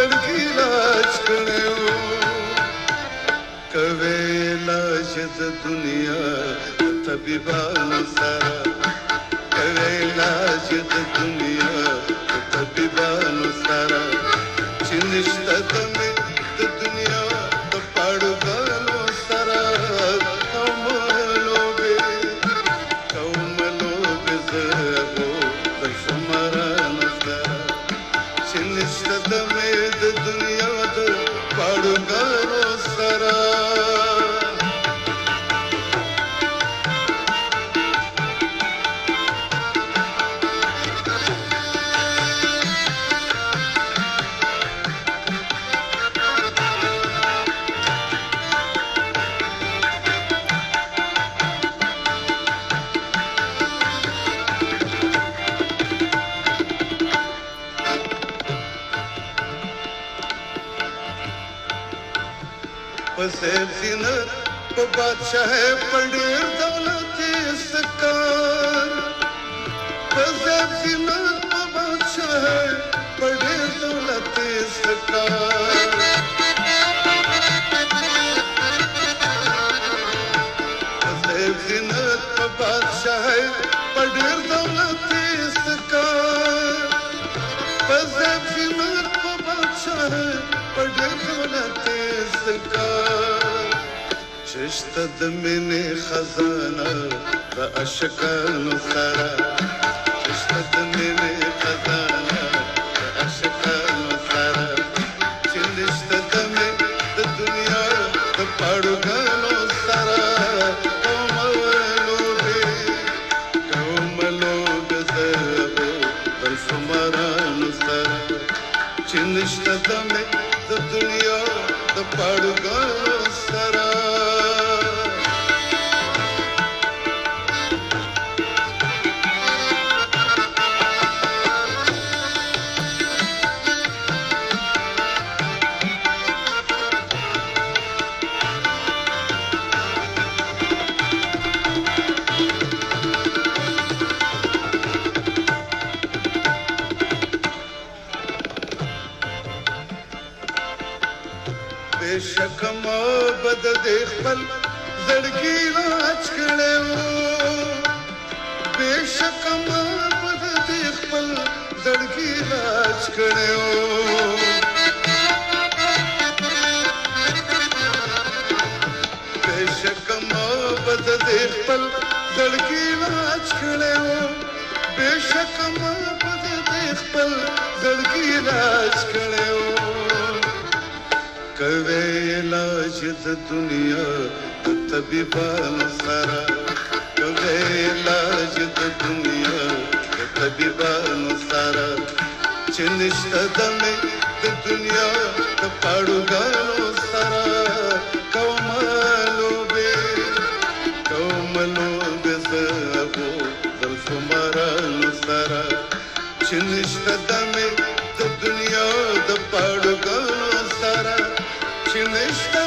زړګي راج کړو کوي لاج د دنیا طبيبانو سره کوي لاج د دنیا طبيبانو سره چې نشته د مې د دنیا د پاړوګانو سره کوملو زغو د شمارانو سره چې نشته د مې د دنیا د پاړوګانو سره पसेब ज़ीनत पे बादशाह पढ़ेर दौलत इसकार पसेब ज़ीनत पे बादशाह पढ़ेर दौलत इसकार पसेब ज़ीनत पे बादशाह पढ़ेर दौलत इसकार पसेब ज़ीनत पे बादशाह पढ़ेर दौलत चشته د مینې خزانه د عاشقانو سره چشته د مینې خزانه د عاشقانو سره چې نشته د مې د دنیا د پاړوګانو سره کوملوبې زغو د شمارانو سره چې نشته د مې د دنیا د پاړوګانو سره बेशक मोहब्बत देख पल زړګي راج کړو बेशक मोहब्बत देख पल زړګي راج کړو बेशक मोहब्बत देख पल زړګي راج کړو बेशक मोहब्बत देख पल زړګي راج کړو کوي علاج د دنیا د طبيبانو سره کوي علاج د دنیا د طبيبانو سره چې نشته د مې د دنیا د پاړوګانو سره کوملوبې زغو د شمارانو سره چې نشته د مې د دنیا د پاړوګانو سره چې نشته